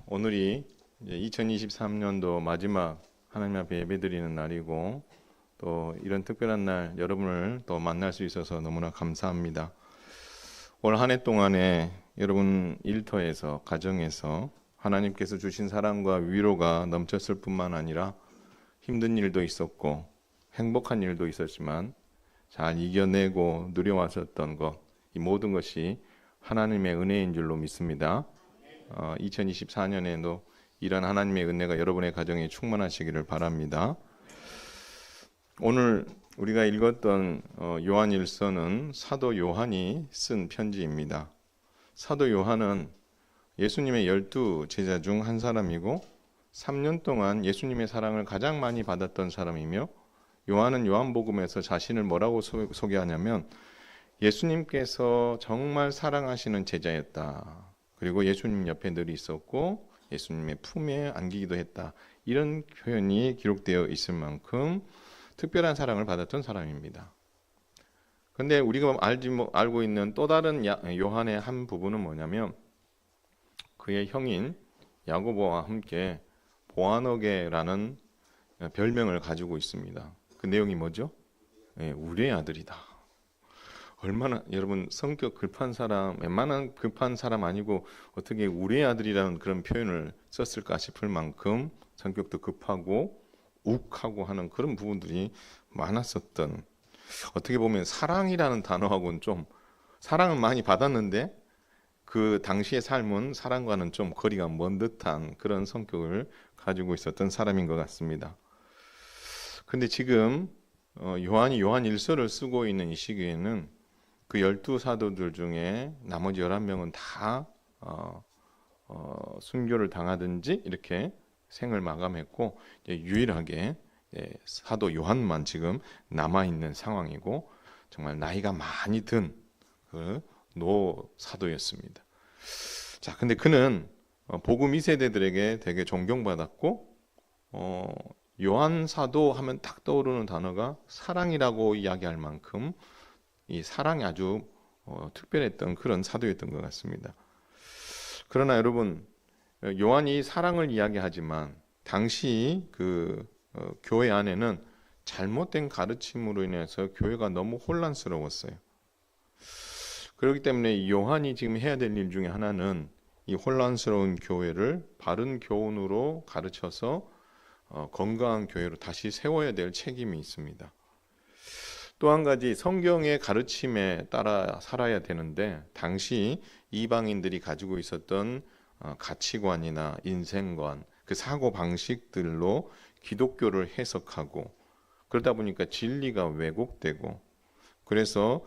오늘이 이제 2023년도 마지막 하나님 앞에 예배드리는 날이고 또 이런 특별한 날 여러분을 또 만날 수 있어서 너무나 감사합니다. 올 한 해 동안에 여러분 일터에서 가정에서 하나님께서 주신 사랑과 위로가 넘쳤을 뿐만 아니라 힘든 일도 있었고 행복한 일도 있었지만 잘 이겨내고 누려왔었던 것, 이 모든 것이 하나님의 은혜인 줄로 믿습니다. 2024년에도 이런 하나님의 은혜가 여러분의 가정에 충만하시기를 바랍니다. 오늘 우리가 읽었던 요한일서는 사도 요한이 쓴 편지입니다. 사도 요한은 예수님의 12 제자 중 한 사람이고 3년 동안 예수님의 사랑을 가장 많이 받았던 사람이며, 요한은 요한복음에서 자신을 뭐라고 소개하냐면 예수님께서 정말 사랑하시는 제자였다. 그리고 예수님 옆에 늘 있었고 예수님의 품에 안기기도 했다. 이런 표현이 기록되어 있을 만큼 특별한 사랑을 받았던 사람입니다. 그런데 우리가 알고 있는 또 다른 요한의 한 부분은 뭐냐면 그의 형인 야고보와 함께 보아너게라는 별명을 가지고 있습니다. 그 내용이 뭐죠? 우리의 아들이다. 얼마나 여러분 성격 급한 사람, 웬만한 급한 사람 아니고 어떻게 우리의 아들이라는 그런 표현을 썼을까 싶을 만큼 성격도 급하고 욱하고 하는 그런 부분들이 많았었던, 어떻게 보면 사랑이라는 단어하고는 좀, 사랑은 많이 받았는데 그 당시의 삶은 사랑과는 좀 거리가 먼 듯한 그런 성격을 가지고 있었던 사람인 것 같습니다. 근데 지금 요한이 요한일서를 쓰고 있는 이 시기에는 그 12사도들 중에 나머지 11명은 다 순교를 당하든지 이렇게 생을 마감했고, 이제 유일하게 사도 요한만 지금 남아있는 상황이고, 정말 나이가 많이 든 그 노사도였습니다. 자, 근데 그는 복음 2세대들에게 되게 존경받았고, 요한 사도 하면 딱 떠오르는 단어가 사랑이라고 이야기할 만큼 이 사랑이 아주 특별했던 그런 사도였던 것 같습니다. 그러나 여러분, 요한이 사랑을 이야기하지만 당시 그 교회 안에는 잘못된 가르침으로 인해서 교회가 너무 혼란스러웠어요. 그렇기 때문에 요한이 지금 해야 될 일 중에 하나는 이 혼란스러운 교회를 바른 교훈으로 가르쳐서 건강한 교회로 다시 세워야 될 책임이 있습니다. 또 한 가지, 성경의 가르침에 따라 살아야 되는데 당시 이방인들이 가지고 있었던 가치관이나 인생관, 그 사고 방식들로 기독교를 해석하고, 그러다 보니까 진리가 왜곡되고, 그래서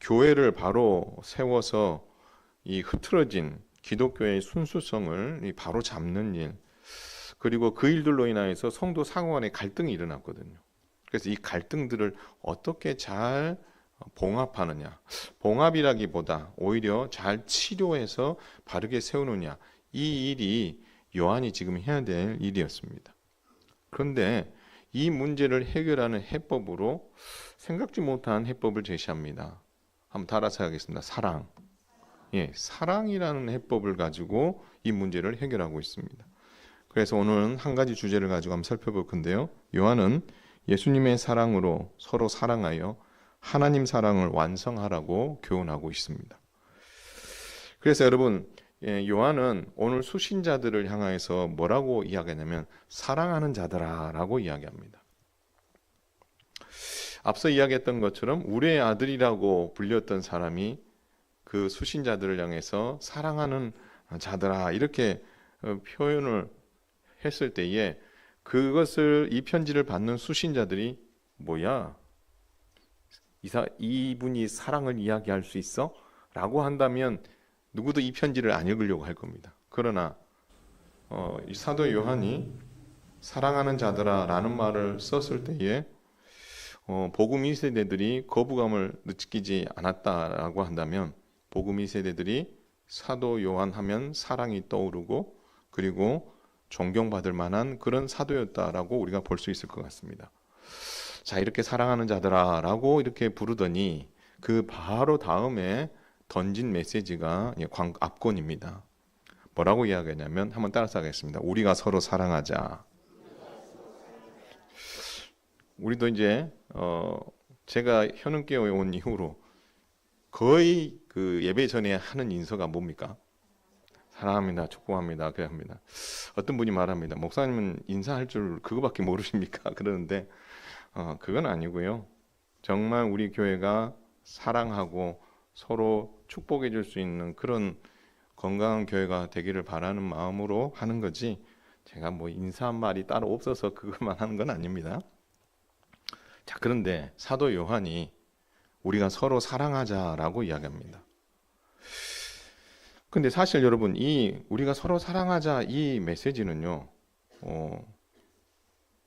교회를 바로 세워서 이 흐트러진 기독교의 순수성을 바로 잡는 일, 그리고 그 일들로 인하여서 성도 상호 간의 갈등이 일어났거든요. 그래서 이 갈등들을 어떻게 잘 봉합하느냐, 봉합이라기보다 오히려 잘 치료해서 바르게 세우느냐, 이 일이 요한이 지금 해야 될 일이었습니다. 그런데 이 문제를 해결하는 해법으로 생각지 못한 해법을 제시합니다. 한번 따라서 하겠습니다. 사랑. 사랑이라는 해법을 가지고 이 문제를 해결하고 있습니다. 그래서 오늘은 한 가지 주제를 가지고 한번 살펴볼 건데요. 요한은 예수님의 사랑으로 서로 사랑하여 하나님 사랑을 완성하라고 교훈하고 있습니다. 그래서 여러분, 요한은 오늘 수신자들을 향해서 뭐라고 이야기하냐면 사랑하는 자들아 라고 이야기합니다. 앞서 이야기했던 것처럼 우리의 아들이라고 불렸던 사람이 그 수신자들을 향해서 사랑하는 자들아 이렇게 표현을 했을 때에 그것을, 이 편지를 받는 수신자들이 뭐야? 이분이 사랑을 이야기할 수 있어? 라고 한다면 누구도 이 편지를 안 읽으려고 할 겁니다. 그러나 이 사도 요한이 사랑하는 자들아 라는 말을 썼을 때에 복음 2세대들이 거부감을 느끼지 않았다라고 한다면, 복음 2세대들이 사도 요한 하면 사랑이 떠오르고 그리고 존경받을 만한 그런 사도였다라고 우리가 볼 수 있을 것 같습니다. 자, 이렇게 사랑하는 자들아 라고 이렇게 부르더니 그 바로 다음에 던진 메시지가 앞권입니다. 뭐라고 이야기하냐면 한번 따라서 하겠습니다. 우리가 서로 사랑하자. 우리도 이제 제가 현흥교회에 온 이후로 거의 그 예배 전에 하는 인사가 뭡니까? 사랑합니다. 축복합니다. 그래 합니다. 어떤 분이 말합니다. 목사님은 인사할 줄 그거밖에 모르십니까? 그러는데 그건 아니고요. 정말 우리 교회가 사랑하고 서로 축복해 줄 수 있는 그런 건강한 교회가 되기를 바라는 마음으로 하는 거지, 제가 뭐 인사한 말이 따로 없어서 그것만 하는 건 아닙니다. 자, 그런데 사도 요한이 우리가 서로 사랑하자라고 이야기합니다. 근데 사실 여러분, 이 우리가 서로 사랑하자 이 메시지는요,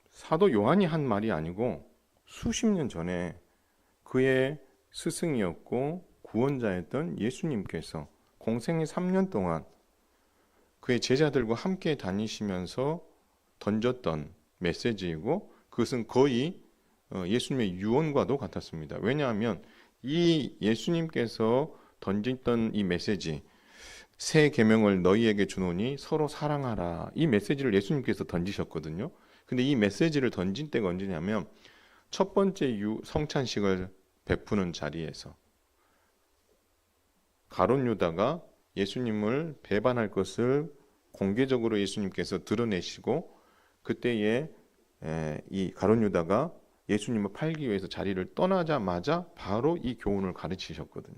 사도 요한이 한 말이 아니고 수십 년 전에 그의 스승이었고 구원자였던 예수님께서 공생의 3년 동안 그의 제자들과 함께 다니시면서 던졌던 메시지이고, 그것은 거의 예수님의 유언과도 같았습니다. 왜냐하면 이 예수님께서 던졌던 이 메시지, 새 계명을 너희에게 주노니 서로 사랑하라, 이 메시지를 예수님께서 던지셨거든요. 근데 이 메시지를 던진 때가 언제냐면 첫 번째 성찬식을 베푸는 자리에서 가룟 유다가 예수님을 배반할 것을 공개적으로 예수님께서 드러내시고, 그때에 이 가룟 유다가 예수님을 팔기 위해서 자리를 떠나자마자 바로 이 교훈을 가르치셨거든요.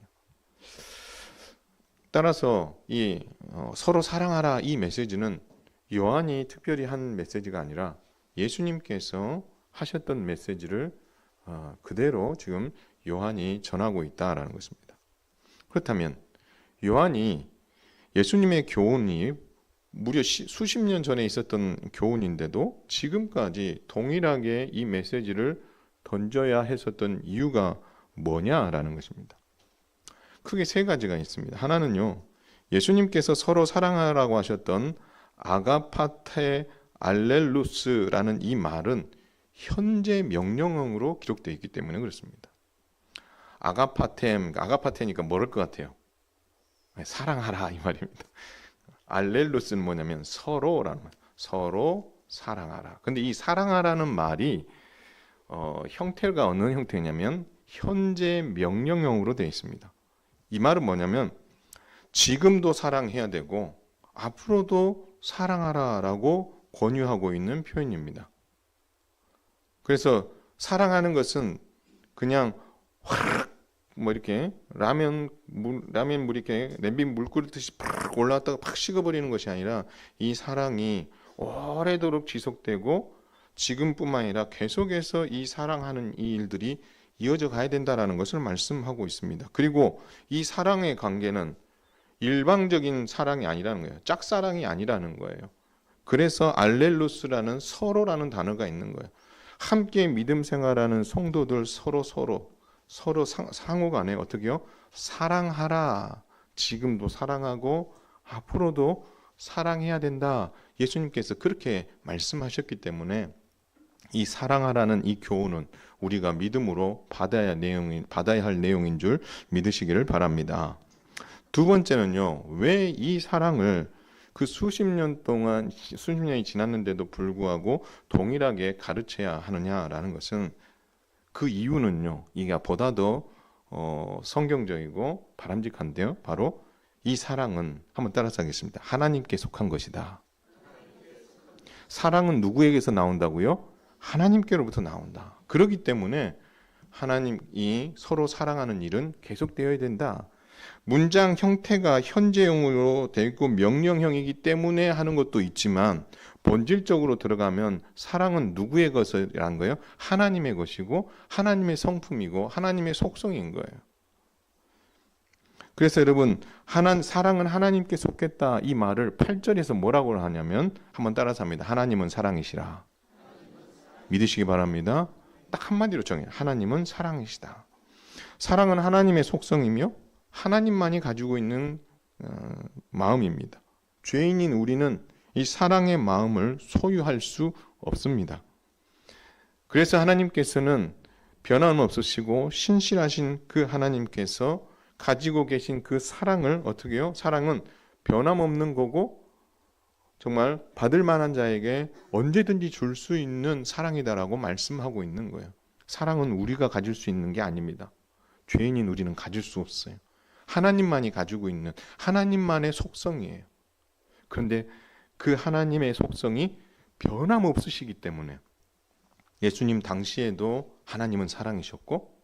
따라서 이 서로 사랑하라 이 메시지는 요한이 특별히 한 메시지가 아니라 예수님께서 하셨던 메시지를 그대로 지금 요한이 전하고 있다라는 것입니다. 그렇다면 요한이 예수님의 교훈이 무려 수십 년 전에 있었던 교훈인데도 지금까지 동일하게 이 메시지를 던져야 했었던 이유가 뭐냐라는 것입니다. 크게 세 가지가 있습니다. 하나는요, 예수님께서 서로 사랑하라고 하셨던 아가파테 알렐루스라는 이 말은 현재 명령형으로 기록되어 있기 때문에 그렇습니다. 아가파테니까 뭐랄 것 같아요? 사랑하라 이 말입니다. 알렐루스는 뭐냐면 서로라는 말, 서로 사랑하라. 근데 이 사랑하라는 말이 형태가 어느 형태냐면 현재 명령형으로 되어 있습니다. 이 말은 뭐냐면 지금도 사랑해야 되고 앞으로도 사랑하라라고 권유하고 있는 표현입니다. 그래서 사랑하는 것은 그냥 확 뭐 이렇게 라면 물 이렇게 냄비 물 끓듯이 팍 올라왔다가 팍 식어버리는 것이 아니라 이 사랑이 오래도록 지속되고 지금뿐만 아니라 계속해서 이 사랑하는 이 일들이 이어져 가야 된다라는 것을 말씀하고 있습니다. 그리고 이 사랑의 관계는 일방적인 사랑이 아니라는 거예요. 짝사랑이 아니라는 거예요. 그래서 알렐루스라는 서로라는 단어가 있는 거예요. 함께 믿음 생활하는 성도들 서로 상호간에 어떻게요? 사랑하라. 지금도 사랑하고 앞으로도 사랑해야 된다. 예수님께서 그렇게 말씀하셨기 때문에 이 사랑하라는 이 교훈은 우리가 믿음으로 받아야 할 내용인 줄 믿으시기를 바랍니다. 두 번째는요, 왜 이 사랑을 그 수십 년이 지났는데도 불구하고 동일하게 가르쳐야 하느냐라는 것은, 그 이유는요, 이게 보다 더 성경적이고 바람직한데요. 바로 이 사랑은, 한번 따라서 하겠습니다. 하나님께 속한 것이다. 사랑은 누구에게서 나온다고요? 하나님께로부터 나온다. 그렇기 때문에 하나님이 서로 사랑하는 일은 계속되어야 된다. 문장 형태가 현재형으로 되어 있고 명령형이기 때문에 하는 것도 있지만 본질적으로 들어가면 사랑은 누구의 것이라는 거예요? 하나님의 것이고 하나님의 성품이고 하나님의 속성인 거예요. 그래서 여러분, 사랑은 하나님께 속했다 이 말을 8절에서 뭐라고 하냐면, 한번 따라서 합니다. 하나님은 사랑이시라. 믿으시기 바랍니다. 딱 한마디로 정해요. 하나님은 사랑이시다. 사랑은 하나님의 속성이며 하나님만이 가지고 있는 마음입니다. 죄인인 우리는 이 사랑의 마음을 소유할 수 없습니다. 그래서 하나님께서는 변함없으시고 신실하신 그 하나님께서 가지고 계신 그 사랑을 어떻게 해요? 사랑은 변함없는 거고 정말 받을 만한 자에게 언제든지 줄 수 있는 사랑이다라고 말씀하고 있는 거예요. 사랑은 우리가 가질 수 있는 게 아닙니다. 죄인인 우리는 가질 수 없어요. 하나님만이 가지고 있는 하나님만의 속성이에요. 그런데 그 하나님의 속성이 변함없으시기 때문에 예수님 당시에도 하나님은 사랑이셨고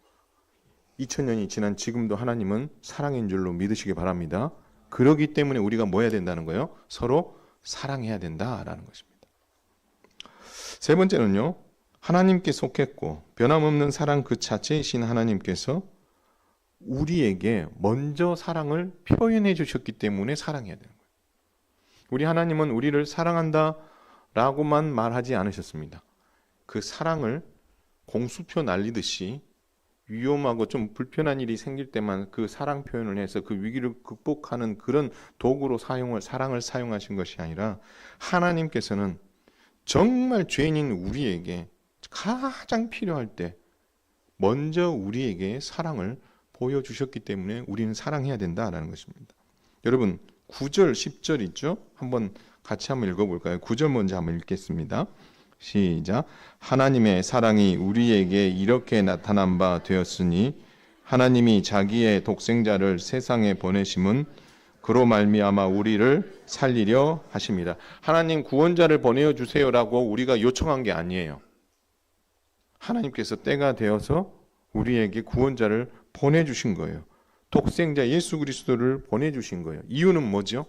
2000년이 지난 지금도 하나님은 사랑인 줄로 믿으시기 바랍니다. 그러기 때문에 우리가 뭐 해야 된다는 거예요? 서로 사랑해야 된다라는 것입니다. 세 번째는요. 하나님께 속했고 변함없는 사랑 그 자체이신 하나님께서 우리에게 먼저 사랑을 표현해 주셨기 때문에 사랑해야 되는 거예요. 우리 하나님은 우리를 사랑한다라고만 말하지 않으셨습니다. 그 사랑을 공수표 날리듯이 위험하고 좀 불편한 일이 생길 때만 그 사랑 표현을 해서 그 위기를 극복하는 그런 도구로 사랑을 사용하신 것이 아니라 하나님께서는 정말 죄인인 우리에게 가장 필요할 때 먼저 우리에게 사랑을 보여주셨기 때문에 우리는 사랑해야 된다라는 것입니다. 여러분 9절 10절 있죠? 같이 한번 읽어볼까요? 9절 먼저 한번 읽겠습니다. 시작. 하나님의 사랑이 우리에게 이렇게 나타난 바 되었으니 하나님이 자기의 독생자를 세상에 보내심은 그로 말미암아 우리를 살리려 하십니다. 하나님 구원자를 보내어 주세요라고 우리가 요청한 게 아니에요. 하나님께서 때가 되어서 우리에게 구원자를 보내주신 거예요. 독생자 예수 그리스도를 보내주신 거예요. 이유는 뭐죠?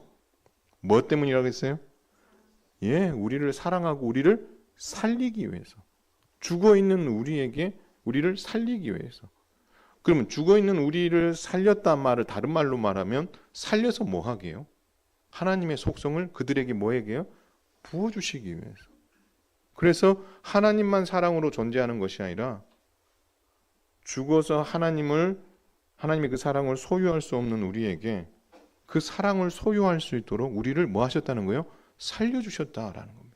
뭐 때문이라고 했어요? 우리를 사랑하고 우리를 살리기 위해서. 죽어있는 우리에게 우리를 살리기 위해서. 그러면 죽어있는 우리를 살렸단 말을 다른 말로 말하면 살려서 뭐 하게요? 하나님의 속성을 그들에게 뭐에게요? 부어주시기 위해서. 그래서 하나님만 사랑으로 존재하는 것이 아니라 죽어서 하나님의 그 사랑을 소유할 수 없는 우리에게 그 사랑을 소유할 수 있도록 우리를 뭐 하셨다는 거예요? 살려주셨다라는 겁니다.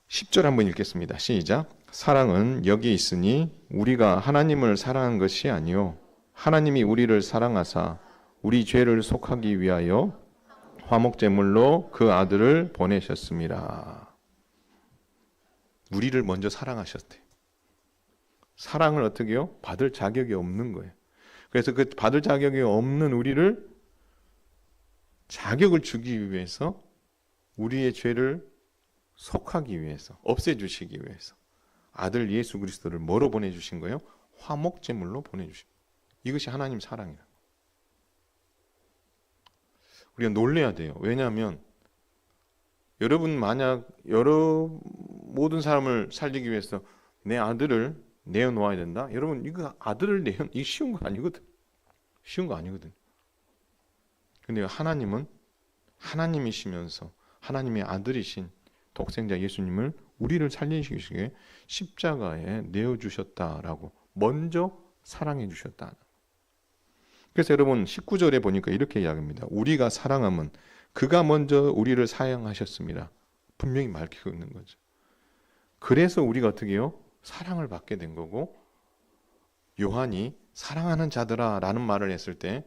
10절 한번 읽겠습니다. 시작. 사랑은 여기 있으니 우리가 하나님을 사랑한 것이 아니요 하나님이 우리를 사랑하사 우리 죄를 속하기 위하여 화목제물로 그 아들을 보내셨습니다. 우리를 먼저 사랑하셨대요. 사랑을 어떻게 해요? 받을 자격이 없는 거예요. 그래서 그 받을 자격이 없는 우리를 자격을 주기 위해서 우리의 죄를 속하기 위해서 없애주시기 위해서 아들 예수 그리스도를 뭐로 보내주신 거예요? 화목제물로 보내주신 거예요. 이것이 하나님 사랑이에요. 우리가 놀래야 돼요. 왜냐하면 여러분 만약 모든 사람을 살리기 위해서 내 아들을 내어놓아야 된다? 여러분 이거 아들을 이거 쉬운 거 아니거든. 쉬운 거 아니거든. 근데 하나님은 하나님이시면서 하나님의 아들이신 독생자 예수님을 우리를 살리시기 위해 십자가에 내어주셨다라고 먼저 사랑해 주셨다. 그래서 여러분 19절에 보니까 이렇게 이야기합니다. 우리가 사랑하면 그가 먼저 우리를 사랑하셨습니다. 분명히 밝히고 있는 거죠. 그래서 우리가 어떻게 해요? 사랑을 받게 된 거고 요한이 사랑하는 자들아 라는 말을 했을 때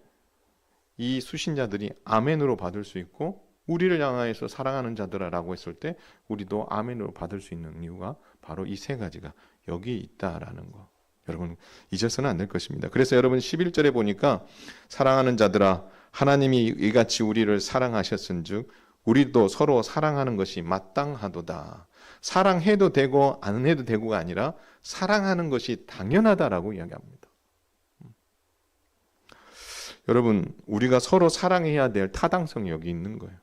이 수신자들이 아멘으로 받을 수 있고 우리를 향하여서 사랑하는 자들아 라고 했을 때 우리도 아멘으로 받을 수 있는 이유가 바로 이 세 가지가 여기에 있다라는 거. 여러분 잊어서는 안 될 것입니다. 그래서 여러분 11절에 보니까 사랑하는 자들아 하나님이 이같이 우리를 사랑하셨은즉 우리도 서로 사랑하는 것이 마땅하도다. 사랑해도 되고 안 해도 되고가 아니라 사랑하는 것이 당연하다라고 이야기합니다. 여러분 우리가 서로 사랑해야 될 타당성이 여기 있는 거예요.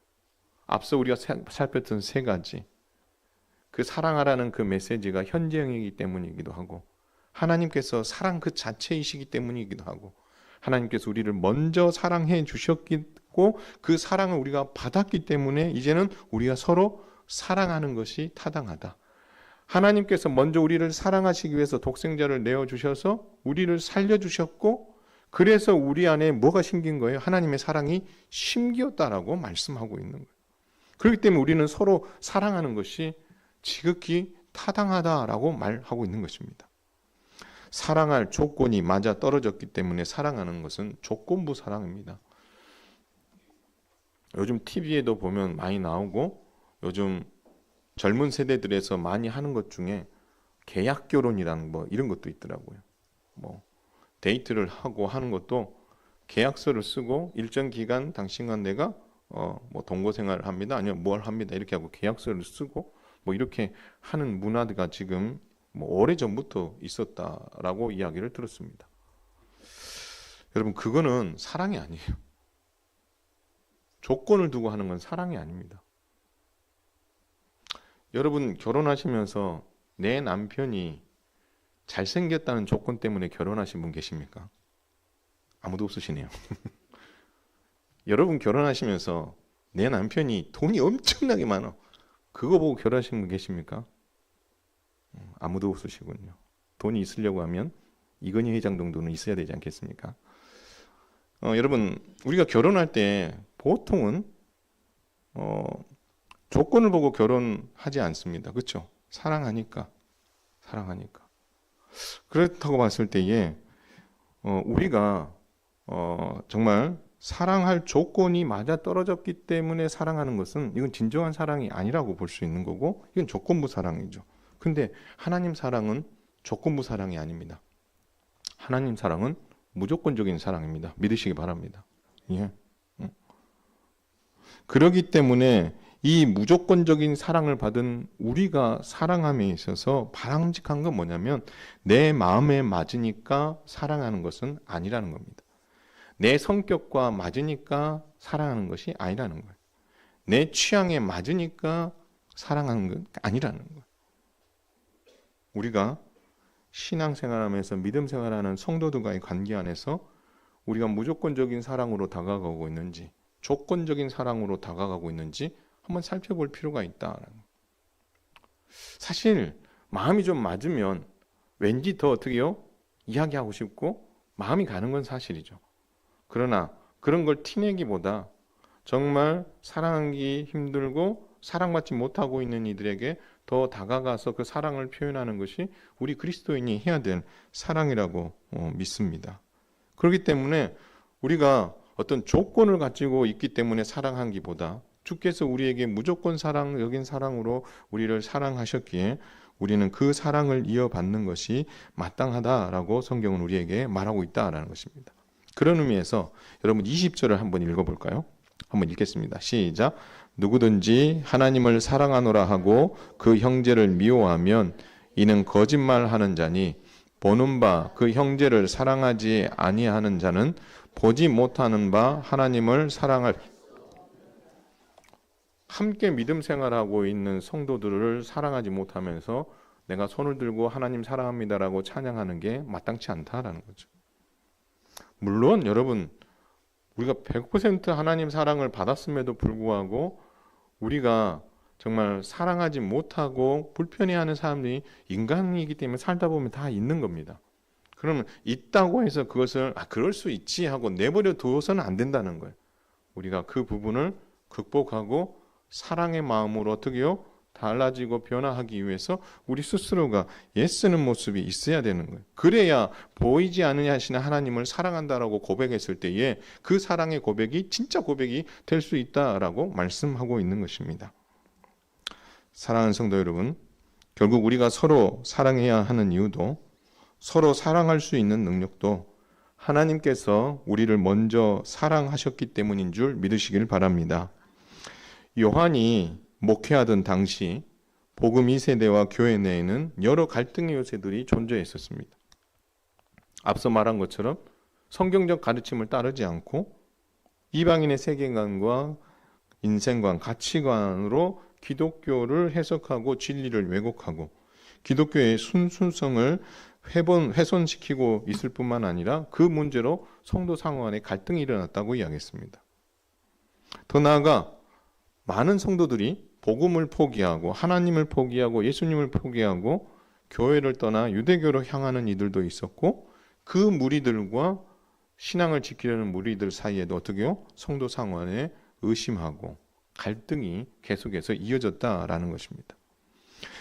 앞서 우리가 살폈던 세 가지 그 사랑하라는 그 메시지가 현재형이기 때문이기도 하고 하나님께서 사랑 그 자체이시기 때문이기도 하고 하나님께서 우리를 먼저 사랑해 주셨고 그 사랑을 우리가 받았기 때문에 이제는 우리가 서로 사랑하는 것이 타당하다. 하나님께서 먼저 우리를 사랑하시기 위해서 독생자를 내어주셔서 우리를 살려주셨고 그래서 우리 안에 뭐가 심긴 거예요? 하나님의 사랑이 심기었다라고 말씀하고 있는 거예요. 그렇기 때문에 우리는 서로 사랑하는 것이 지극히 타당하다라고 말하고 있는 것입니다. 사랑할 조건이 맞아 떨어졌기 때문에 사랑하는 것은 조건부 사랑입니다. 요즘 TV에도 보면 많이 나오고 요즘 젊은 세대들에서 많이 하는 것 중에 계약 결혼이라는 뭐 이런 것도 있더라고요. 뭐 데이트를 하고 하는 것도 계약서를 쓰고 일정 기간 당신과 내가 뭐 동거 생활을 합니다. 아니면 뭘 합니다. 이렇게 하고 계약서를 쓰고 뭐 이렇게 하는 문화가 지금 뭐 오래전부터 있었다라고 이야기를 들었습니다. 여러분 그거는 사랑이 아니에요. 조건을 두고 하는 건 사랑이 아닙니다. 여러분 결혼하시면서 내 남편이 잘생겼다는 조건 때문에 결혼하신 분 계십니까? 아무도 없으시네요. 여러분 결혼하시면서 내 남편이 돈이 엄청나게 많아. 그거 보고 결혼하신 분 계십니까? 아무도 없으시군요. 돈이 있으려고 하면 이건희 회장 정도는 있어야 되지 않겠습니까? 여러분 우리가 결혼할 때 보통은 조건을 보고 결혼하지 않습니다. 그렇죠? 사랑하니까. 그렇다고 봤을 때에 우리가 정말 사랑할 조건이 맞아 떨어졌기 때문에 사랑하는 것은 이건 진정한 사랑이 아니라고 볼 수 있는 거고 이건 조건부 사랑이죠. 근데 하나님 사랑은 조건부 사랑이 아닙니다. 하나님 사랑은 무조건적인 사랑입니다. 믿으시기 바랍니다. 예. 그렇기 때문에 이 무조건적인 사랑을 받은 우리가 사랑함에 있어서 바람직한 건 뭐냐면 내 마음에 맞으니까 사랑하는 것은 아니라는 겁니다. 내 성격과 맞으니까 사랑하는 것이 아니라는 거예요. 내 취향에 맞으니까 사랑하는 건 아니라는 거예요. 우리가 신앙생활하면서 믿음 생활하는 성도들과의 관계 안에서 우리가 무조건적인 사랑으로 다가가고 있는지 조건적인 사랑으로 다가가고 있는지 한번 살펴볼 필요가 있다. 사실 마음이 좀 맞으면 왠지 더 어떻게요? 이야기하고 싶고 마음이 가는 건 사실이죠. 그러나 그런 걸 티내기보다 정말 사랑하기 힘들고 사랑받지 못하고 있는 이들에게 더 다가가서 그 사랑을 표현하는 것이 우리 그리스도인이 해야 될 사랑이라고 믿습니다. 그렇기 때문에 우리가 어떤 조건을 가지고 있기 때문에 사랑하기보다 주께서 우리에게 무조건 사랑적인 사랑으로 우리를 사랑하셨기에 우리는 그 사랑을 이어받는 것이 마땅하다라고 성경은 우리에게 말하고 있다라는 것입니다. 그런 의미에서 여러분 20절을 한번 읽어볼까요? 한번 읽겠습니다. 시작. 누구든지 하나님을 사랑하노라 하고 그 형제를 미워하면 이는 거짓말하는 자니 보는 바 그 형제를 사랑하지 아니하는 자는 보지 못하는 바 하나님을 사랑할. 함께 믿음 생활하고 있는 성도들을 사랑하지 못하면서 내가 손을 들고 하나님 사랑합니다라고 찬양하는 게 마땅치 않다라는 거죠. 물론 여러분 우리가 100% 하나님 사랑을 받았음에도 불구하고 우리가 정말 사랑하지 못하고 불편해하는 사람들이 인간이기 때문에 살다 보면 다 있는 겁니다. 그러면 있다고 해서 그것을 그럴 수 있지 하고 내버려 두어서는 안 된다는 거예요. 우리가 그 부분을 극복하고 사랑의 마음으로 어떻게요? 달라지고 변화하기 위해서 우리 스스로가 애쓰는 모습이 있어야 되는 거예요. 그래야 보이지 않느냐 하시는 하나님을 사랑한다라고 고백했을 때에 그 사랑의 고백이 진짜 고백이 될 수 있다라고 말씀하고 있는 것입니다. 사랑하는 성도 여러분, 결국 우리가 서로 사랑해야 하는 이유도 서로 사랑할 수 있는 능력도 하나님께서 우리를 먼저 사랑하셨기 때문인 줄 믿으시길 바랍니다. 요한이 목회하던 당시 복음 2세대와 교회 내에는 여러 갈등의 요새들이 존재했었습니다. 앞서 말한 것처럼 성경적 가르침을 따르지 않고 이방인의 세계관과 인생관, 가치관으로 기독교를 해석하고 진리를 왜곡하고 기독교의 순수성을 훼손시키고 있을 뿐만 아니라 그 문제로 성도 상호간에 갈등이 일어났다고 이야기했습니다. 더 나아가 많은 성도들이 복음을 포기하고 하나님을 포기하고 예수님을 포기하고 교회를 떠나 유대교로 향하는 이들도 있었고 그 무리들과 신앙을 지키려는 무리들 사이에도 어떻게요? 성도 상호간에 의심하고 갈등이 계속해서 이어졌다라는 것입니다.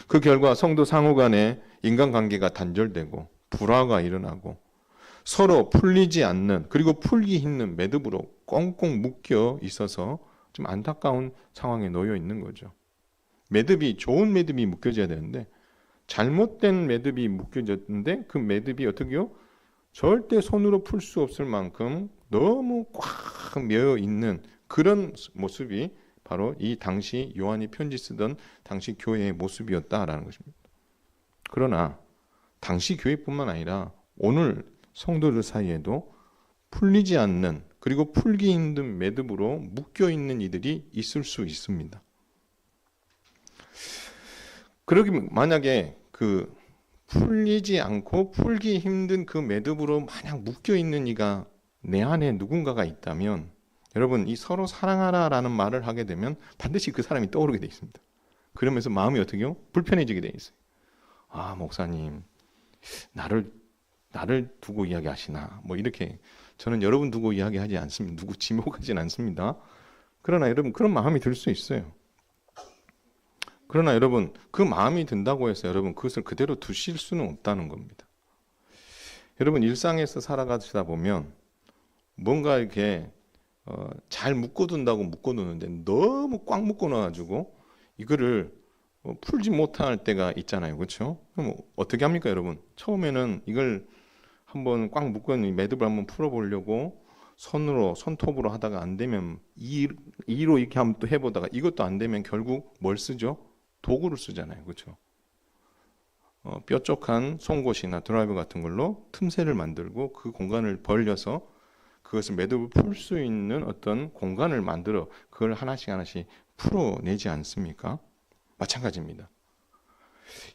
그 결과 성도 상호간에 인간관계가 단절되고 불화가 일어나고 서로 풀리지 않는 그리고 풀기 힘든 매듭으로 꽁꽁 묶여 있어서 좀 안타까운 상황에 놓여 있는 거죠. 매듭이 좋은 매듭이 묶여져야 되는데 잘못된 매듭이 묶여졌는데 그 매듭이 어떻게요? 절대 손으로 풀 수 없을 만큼 너무 꽉 매여 있는 그런 모습이 바로 이 당시 요한이 편지 쓰던 당시 교회의 모습이었다라는 것입니다. 그러나 당시 교회뿐만 아니라 오늘 성도들 사이에도 풀리지 않는 그리고 풀기 힘든 매듭으로 묶여 있는 이들이 있을 수 있습니다. 그러기 만약에 그 풀리지 않고 풀기 힘든 그 매듭으로 마냥 묶여 있는 이가 내 안에 누군가가 있다면 여러분 이 서로 사랑하라라는 말을 하게 되면 반드시 그 사람이 떠오르게 돼 있습니다. 그러면서 마음이 어떻게요? 불편해지게 돼 있어요. 아 목사님 나를 두고 이야기하시나 뭐 이렇게 저는 여러분 두고 이야기하지 않습니다. 누구 지목하진 않습니다. 그러나 여러분 그런 마음이 들 수 있어요. 그러나 여러분 그 마음이 든다고 해서 여러분 그것을 그대로 두실 수는 없다는 겁니다. 여러분 일상에서 살아가시다 보면 뭔가 이렇게 잘 묶어둔다고 묶어두는데 너무 꽉 묶어놔가지고 이거를 풀지 못할 때가 있잖아요. 그렇죠? 그럼 어떻게 합니까 여러분? 처음에는 이걸 한번 꽉 묶어놓은 매듭을 한번 풀어보려고 손톱으로 하다가 안 되면 이로 이렇게 한번 또 해보다가 이것도 안 되면 결국 뭘 쓰죠? 도구를 쓰잖아요. 그렇죠? 뾰족한 송곳이나 드라이버 같은 걸로 틈새를 만들고 그 공간을 벌려서 그것을 매듭을 풀 수 있는 어떤 공간을 만들어 그걸 하나씩 풀어내지 않습니까? 마찬가지입니다.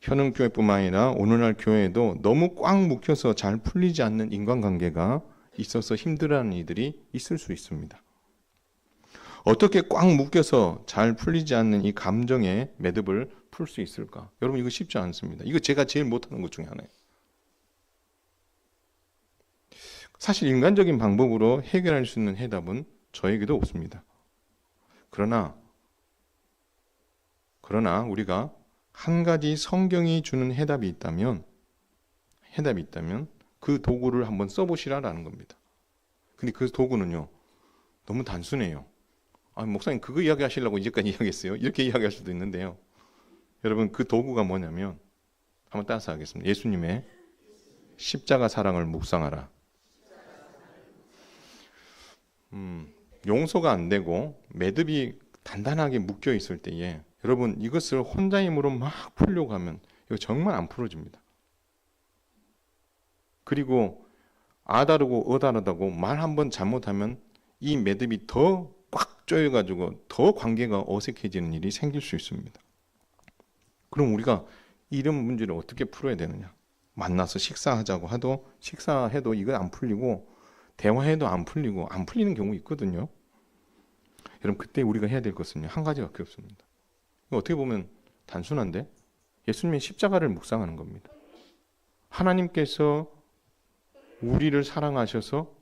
현흥교회뿐만 아니라 오늘날 교회에도 너무 꽉 묶여서 잘 풀리지 않는 인간관계가 있어서 힘들어하는 이들이 있을 수 있습니다. 어떻게 꽉 묶여서 잘 풀리지 않는 이 감정의 매듭을 풀 수 있을까? 여러분 이거 쉽지 않습니다. 이거 제가 제일 못하는 것 중에 하나예요. 사실 인간적인 방법으로 해결할 수 있는 해답은 저에게도 없습니다. 그러나 우리가 한 가지 성경이 주는 해답이 있다면 그 도구를 한번 써보시라라는 겁니다. 근데 그 도구는요 너무 단순해요. 목사님 그거 이야기하시려고 이제까지 이야기했어요. 이렇게 이야기할 수도 있는데요. 여러분 그 도구가 뭐냐면 한번 따라서 하겠습니다. 예수님의 십자가 사랑을 묵상하라. 용서가 안 되고 매듭이 단단하게 묶여 있을 때에 여러분 이것을 혼자 힘으로 막 풀려고 하면 이거 정말 안 풀어집니다. 그리고 아다르고 어다르다고 말 한번 잘못하면 이 매듭이 더 꽉 조여가지고 더 관계가 어색해지는 일이 생길 수 있습니다. 그럼 우리가 이런 문제를 어떻게 풀어야 되느냐? 만나서 식사하자고 식사해도 이거 안 풀리고 대화해도 안 풀리고 안 풀리는 경우 있거든요. 여러분 그때 우리가 해야 될 것은요 한 가지밖에 없습니다. 어떻게 보면 단순한데 예수님의 십자가를 묵상하는 겁니다. 하나님께서 우리를 사랑하셔서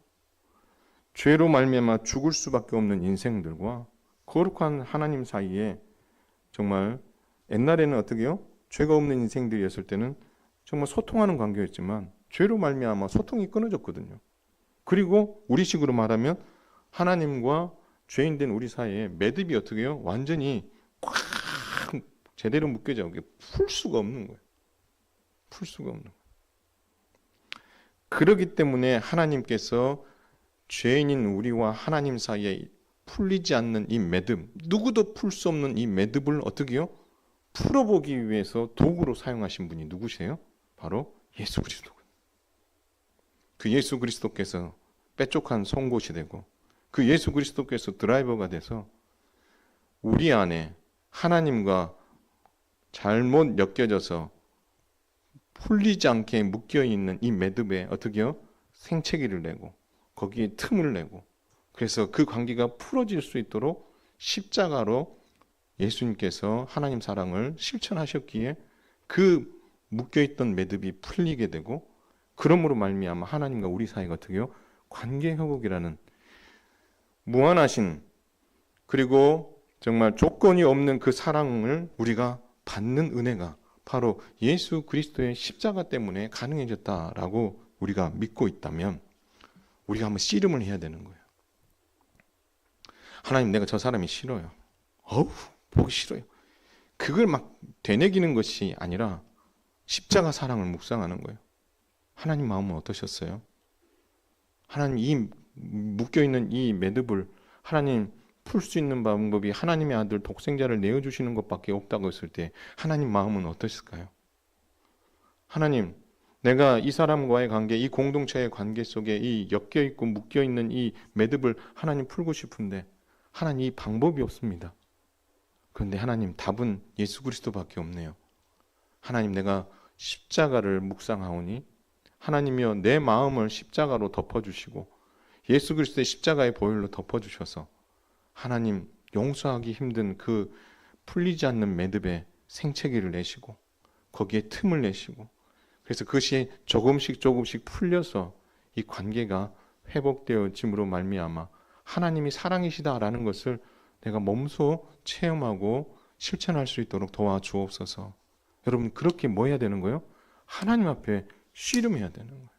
죄로 말미암아 죽을 수밖에 없는 인생들과 거룩한 하나님 사이에 정말 옛날에는 어떻게요? 죄가 없는 인생들이었을 때는 정말 소통하는 관계였지만 죄로 말미암아 소통이 끊어졌거든요. 그리고 우리식으로 말하면 하나님과 죄인된 우리 사이에 매듭이 어떻게 해요? 완전히 꽉 제대로 묶여져 풀 수가 없는 거예요. 풀 수가 없는 거예요. 그렇기 때문에 하나님께서 죄인인 우리와 하나님 사이에 풀리지 않는 이 매듭, 누구도 풀 수 없는 이 매듭을 어떻게 해요? 풀어보기 위해서 도구로 사용하신 분이 누구세요? 바로 예수 그리스도. 그 예수 그리스도께서 뾰족한 송곳이 되고 그 예수 그리스도께서 드라이버가 돼서 우리 안에 하나님과 잘못 엮여져서 풀리지 않게 묶여있는 이 매듭에 어떻게 해요? 생채기를 내고 거기에 틈을 내고 그래서 그 관계가 풀어질 수 있도록 십자가로 예수님께서 하나님 사랑을 실천하셨기에 그 묶여있던 매듭이 풀리게 되고 그러므로 말미암아 하나님과 우리 사이가 어떻게 해요? 관계회복이라는 무한하신 그리고 정말 조건이 없는 그 사랑을 우리가 받는 은혜가 바로 예수 그리스도의 십자가 때문에 가능해졌다라고 우리가 믿고 있다면 우리가 한번 씨름을 해야 되는 거예요. 하나님, 내가 저 사람이 싫어요. 어우, 보기 싫어요. 그걸 막 되뇌기는 것이 아니라 십자가 사랑을 묵상하는 거예요. 하나님 마음은 어떠셨어요? 하나님, 이 묶여있는 이 매듭을 하나님 풀 수 있는 방법이 하나님의 아들 독생자를 내어주시는 것밖에 없다고 했을 때 하나님 마음은 어떠실까요? 하나님, 내가 이 사람과의 관계, 이 공동체의 관계 속에 이 엮여있고 묶여있는 이 매듭을 하나님 풀고 싶은데 하나님, 이 방법이 없습니다. 그런데 하나님, 답은 예수 그리스도밖에 없네요. 하나님, 내가 십자가를 묵상하오니 하나님이여, 내 마음을 십자가로 덮어주시고 예수 그리스도의 십자가의 보혈로 덮어주셔서 하나님, 용서하기 힘든 그 풀리지 않는 매듭에 생채기를 내시고 거기에 틈을 내시고, 그래서 그것이 조금씩 조금씩 풀려서 이 관계가 회복되어짐으로 말미암아 하나님이 사랑이시다라는 것을 내가 몸소 체험하고 실천할 수 있도록 도와주옵소서. 여러분, 그렇게 뭐 해야 되는 거예요? 하나님 앞에 씨름해야 되는 거예요.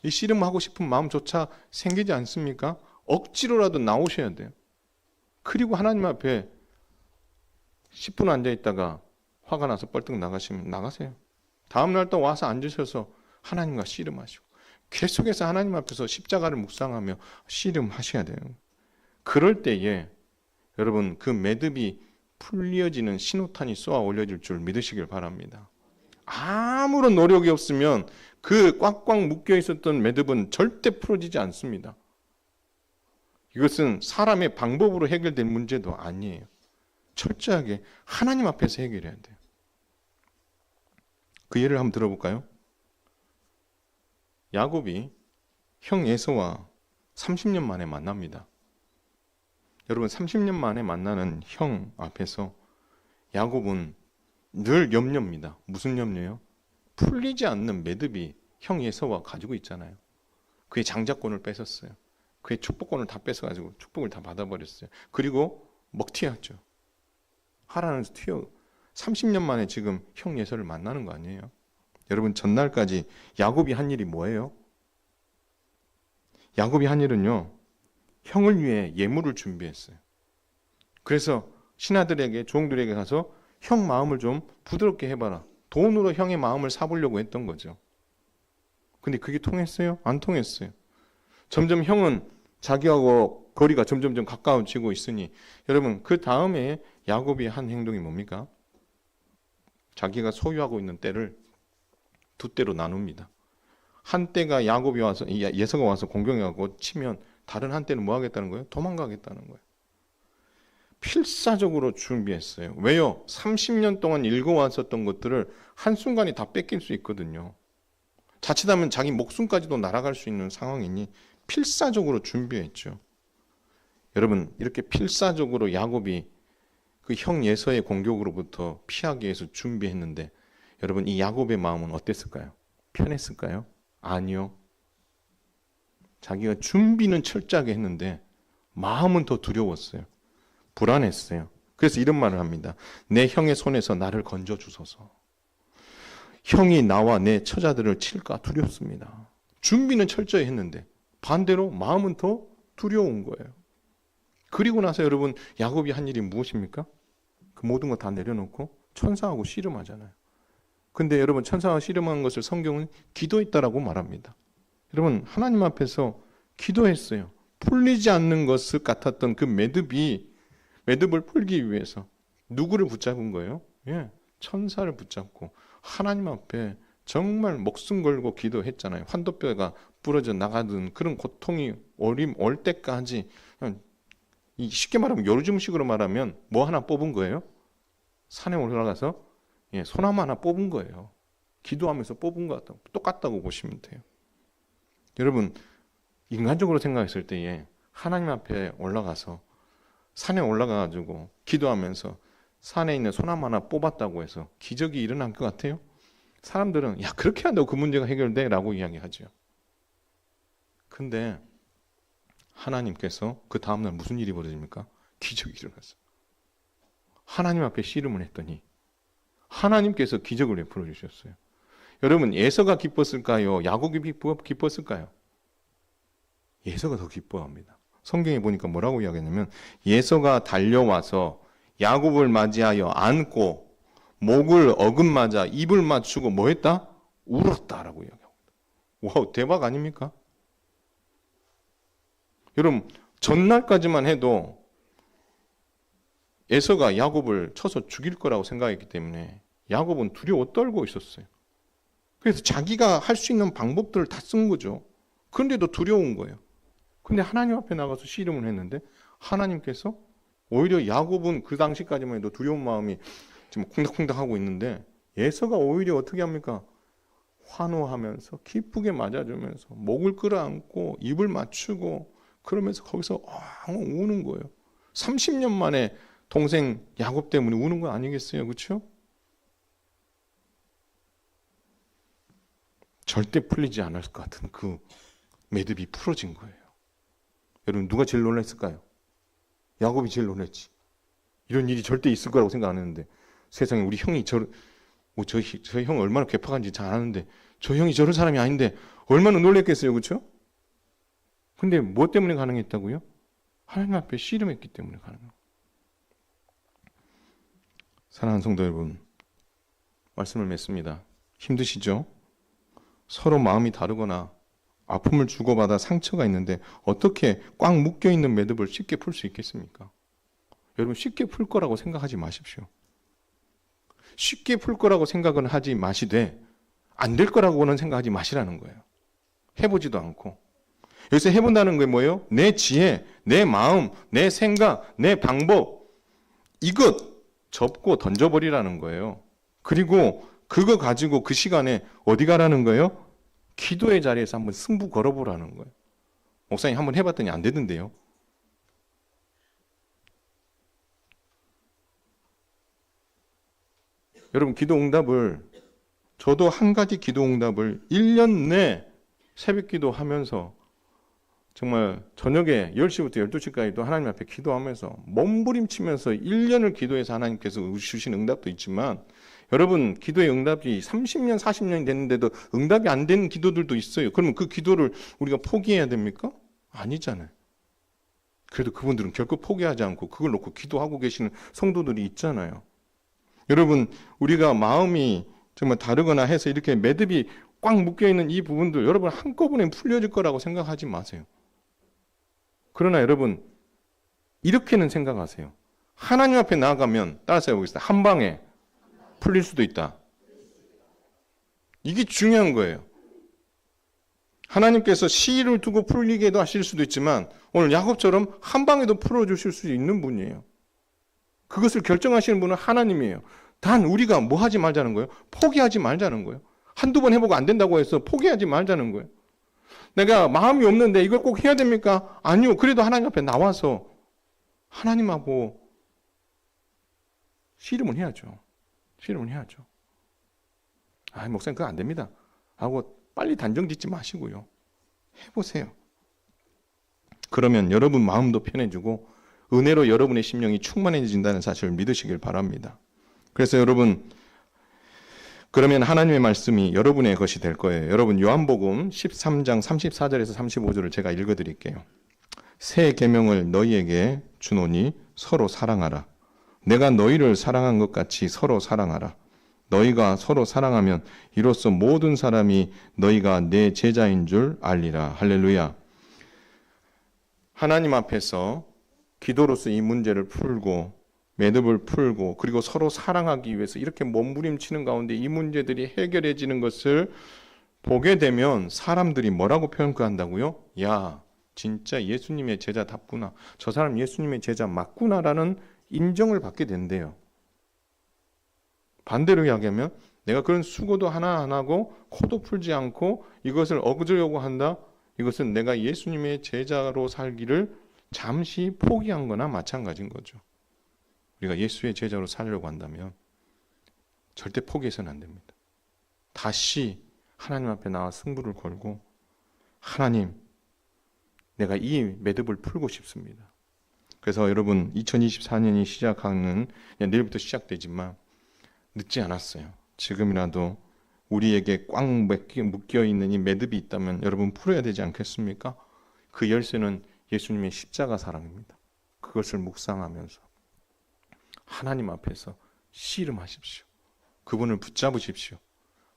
이 씨름하고 싶은 마음조차 생기지 않습니까? 억지로라도 나오셔야 돼요. 그리고 하나님 앞에 10분 앉아있다가 화가 나서 뻘떡 나가시면 나가세요. 다음날 또 와서 앉으셔서 하나님과 씨름하시고 계속해서 하나님 앞에서 십자가를 묵상하며 씨름하셔야 돼요. 그럴 때에 여러분, 그 매듭이 풀려지는 신호탄이 쏘아 올려질 줄 믿으시길 바랍니다. 아무런 노력이 없으면 그 꽉꽉 묶여 있었던 매듭은 절대 풀어지지 않습니다. 이것은 사람의 방법으로 해결될 문제도 아니에요. 철저하게 하나님 앞에서 해결해야 돼요. 그 예를 한번 들어볼까요? 야곱이 형 에서와 30년 만에 만납니다. 여러분, 30년 만에 만나는 형 앞에서 야곱은 늘 염려입니다. 무슨 염려요? 풀리지 않는 매듭이 형 에서와 가지고 있잖아요. 그의 장자권을 뺏었어요. 그의 축복권을 다 뺏어가지고 축복을 다 받아버렸어요. 그리고 먹튀했죠. 하라는서 튀어 30년 만에 지금 형 예서를 만나는 거 아니에요? 여러분, 전날까지 야곱이 한 일이 뭐예요? 야곱이 한 일은요, 형을 위해 예물을 준비했어요. 그래서 신하들에게, 종들에게 가서 형 마음을 좀 부드럽게 해봐라. 돈으로 형의 마음을 사보려고 했던 거죠. 근데 그게 통했어요? 안 통했어요. 점점 형은 자기하고 거리가 점점 가까워지고 있으니, 여러분, 그 다음에 야곱이 한 행동이 뭡니까? 자기가 소유하고 있는 떼를 두 떼로 나눕니다. 한 떼가 야곱이 와서, 예서가 와서 공격하고 치면 다른 한 떼는 뭐 하겠다는 거예요? 도망가겠다는 거예요. 필사적으로 준비했어요. 왜요? 30년 동안 읽어왔었던 것들을 한순간에 다 뺏길 수 있거든요. 자칫하면 자기 목숨까지도 날아갈 수 있는 상황이니 필사적으로 준비했죠. 여러분, 이렇게 필사적으로 야곱이 그 형 예서의 공격으로부터 피하기 위해서 준비했는데, 여러분, 이 야곱의 마음은 어땠을까요? 편했을까요? 아니요. 자기가 준비는 철저하게 했는데 마음은 더 두려웠어요. 불안했어요. 그래서 이런 말을 합니다. 내 형의 손에서 나를 건져 주소서. 형이 나와 내 처자들을 칠까 두렵습니다. 준비는 철저히 했는데 반대로 마음은 더 두려운 거예요. 그리고 나서 여러분, 야곱이 한 일이 무엇입니까? 그 모든 거 다 내려놓고 천사하고 씨름하잖아요. 근데 여러분, 천사와 씨름한 것을 성경은 기도했다라고 말합니다. 여러분, 하나님 앞에서 기도했어요. 풀리지 않는 것을 같았던 그 매듭을 풀기 위해서 누구를 붙잡은 거예요? 천사를 붙잡고 하나님 앞에 정말 목숨 걸고 기도했잖아요. 환도뼈가 부러져 나가던 그런 고통이 올 때까지, 쉽게 말하면 요즘식으로 말하면 뭐 하나 뽑은 거예요? 산에 올라가서 소나무 하나 뽑은 거예요. 기도하면서 뽑은 것 같다고, 똑같다고 보시면 돼요. 여러분, 인간적으로 생각했을 때에 하나님 앞에 올라가서 산에 올라가가지고 기도하면서 산에 있는 소나무 하나 뽑았다고 해서 기적이 일어난 것 같아요? 사람들은 야, 그렇게 한다고 그 문제가 해결돼? 라고 이야기하죠. 근데 하나님께서 그 다음날 무슨 일이 벌어집니까? 기적이 일어났어요. 하나님 앞에 씨름을 했더니 하나님께서 기적을 베풀어 주셨어요. 여러분, 에서가 기뻤을까요? 야곱이 기뻤을까요? 에서가 더 기뻐합니다. 성경에 보니까 뭐라고 이야기하냐면 예서가 달려와서 야곱을 맞이하여 안고 목을 어긋맞아 입을 맞추고 뭐 했다? 울었다라고 이야기합니다. 와우, 대박 아닙니까? 여러분, 전날까지만 해도 에서가 야곱을 쳐서 죽일 거라고 생각했기 때문에 야곱은 두려워 떨고 있었어요. 그래서 자기가 할 수 있는 방법들을 다 쓴 거죠. 그런데도 두려운 거예요. 근데 하나님 앞에 나가서 씨름을 했는데 하나님께서 오히려 야곱은 그 당시까지만 해도 두려운 마음이 지금 쿵닥쿵닥 하고 있는데 에서가 오히려 어떻게 합니까? 환호하면서 기쁘게 맞아주면서 목을 끌어안고 입을 맞추고 그러면서 거기서 엉엉 우는 거예요. 30년 만에 동생 야곱 때문에 우는 거 아니겠어요? 그렇죠? 절대 풀리지 않을 것 같은 그 매듭이 풀어진 거예요. 여러분, 누가 제일 놀랐을까요? 야곱이 제일 놀랐지. 이런 일이 절대 있을 거라고 생각 안 했는데 세상에 우리 형이 저 형 얼마나 괴팍한지 잘 아는데 저 형이 저런 사람이 아닌데 얼마나 놀랐겠어요. 그렇죠? 근데 뭐 때문에 가능했다고요? 하나님 앞에 씨름했기 때문에 가능해요. 사랑하는 성도 여러분, 말씀을 맺습니다. 힘드시죠? 서로 마음이 다르거나 아픔을 주고받아 상처가 있는데 어떻게 꽉 묶여있는 매듭을 쉽게 풀 수 있겠습니까? 여러분, 쉽게 풀 거라고 생각하지 마십시오. 쉽게 풀 거라고 생각은 하지 마시되 안 될 거라고는 생각하지 마시라는 거예요. 해보지도 않고. 여기서 해본다는 게 뭐예요? 내 지혜, 내 마음, 내 생각, 내 방법 이것 접고 던져버리라는 거예요. 그리고 그거 가지고 그 시간에 어디 가라는 거예요? 기도의 자리에서 한번 승부 걸어보라는 거예요. 목사님 한번 해봤더니 안 되던데요. 여러분, 기도 응답을 저도 한 가지 기도 응답을 1년 내 새벽 기도하면서 정말 저녁에 10시부터 12시까지도 하나님 앞에 기도하면서 몸부림치면서 1년을 기도해서 하나님께서 주신 응답도 있지만 여러분, 기도의 응답이 30년, 40년이 됐는데도 응답이 안 되는 기도들도 있어요. 그러면 그 기도를 우리가 포기해야 됩니까? 아니잖아요. 그래도 그분들은 결코 포기하지 않고 그걸 놓고 기도하고 계시는 성도들이 있잖아요. 여러분, 우리가 마음이 정말 다르거나 해서 이렇게 매듭이 꽉 묶여있는 이 부분들 여러분 한꺼번에 풀려질 거라고 생각하지 마세요. 그러나 여러분, 이렇게는 생각하세요. 하나님 앞에 나아가면 따라서 해보겠습니다. 한 방에 풀릴 수도 있다. 이게 중요한 거예요. 하나님께서 시일을 두고 풀리게도 하실 수도 있지만 오늘 야곱처럼 한 방에도 풀어주실 수 있는 분이에요. 그것을 결정하시는 분은 하나님이에요. 단 우리가 뭐 하지 말자는 거예요? 포기하지 말자는 거예요. 한두 번 해보고 안 된다고 해서 포기하지 말자는 거예요. 내가 마음이 없는데 이걸 꼭 해야 됩니까? 아니요. 그래도 하나님 앞에 나와서 하나님하고 씨름은 해야죠. 씨름은 해야죠. 목사님 그거 안 됩니다. 하고 빨리 단정 짓지 마시고요. 해보세요. 그러면 여러분 마음도 편해지고 은혜로 여러분의 심령이 충만해진다는 사실을 믿으시길 바랍니다. 그래서 여러분, 그러면 하나님의 말씀이 여러분의 것이 될 거예요. 여러분, 요한복음 13장 34절에서 35절을 제가 읽어드릴게요. 새 계명을 너희에게 주노니 서로 사랑하라. 내가 너희를 사랑한 것 같이 서로 사랑하라. 너희가 서로 사랑하면 이로써 모든 사람이 너희가 내 제자인 줄 알리라. 할렐루야. 하나님 앞에서 기도로서 이 문제를 풀고 매듭을 풀고 그리고 서로 사랑하기 위해서 이렇게 몸부림치는 가운데 이 문제들이 해결해지는 것을 보게 되면 사람들이 뭐라고 평가한다고요? 야, 진짜 예수님의 제자답구나. 저 사람 예수님의 제자 맞구나라는 인정을 받게 된대요. 반대로 이야기하면 내가 그런 수고도 하나 안 하고 코도 풀지 않고 이것을 얻으려고 한다. 이것은 내가 예수님의 제자로 살기를 잠시 포기한 거나 마찬가지인 거죠. 우리가 예수의 제자로 살려고 한다면 절대 포기해서는 안 됩니다. 다시 하나님 앞에 나와 승부를 걸고 하나님, 내가 이 매듭을 풀고 싶습니다. 그래서 여러분 2024년이 시작하는 내일부터 시작되지만 늦지 않았어요. 지금이라도 우리에게 꽉 묶여있는 이 매듭이 있다면 여러분 풀어야 되지 않겠습니까? 그 열쇠는 예수님의 십자가 사랑입니다. 그것을 묵상하면서 하나님 앞에서 씨름하십시오. 그분을 붙잡으십시오.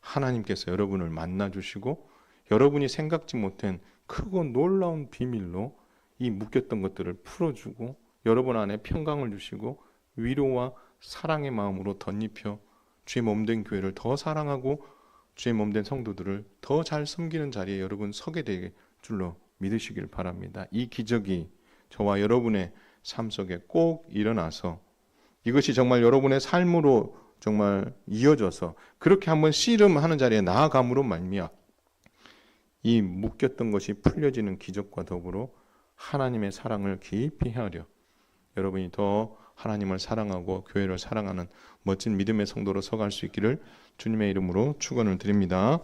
하나님께서 여러분을 만나주시고 여러분이 생각지 못한 크고 놀라운 비밀로 이 묶였던 것들을 풀어주고 여러분 안에 평강을 주시고 위로와 사랑의 마음으로 덧입혀 주의 몸된 교회를 더 사랑하고 주의 몸된 성도들을 더 잘 섬기는 자리에 여러분 서게 될 줄로 믿으시길 바랍니다. 이 기적이 저와 여러분의 삶 속에 꼭 일어나서 이것이 정말 여러분의 삶으로 정말 이어져서 그렇게 한번 씨름하는 자리에 나아감으로 말미암아 이 묶였던 것이 풀려지는 기적과 더불어 하나님의 사랑을 깊이 헤아려 여러분이 더 하나님을 사랑하고 교회를 사랑하는 멋진 믿음의 성도로 서갈 수 있기를 주님의 이름으로 축원을 드립니다.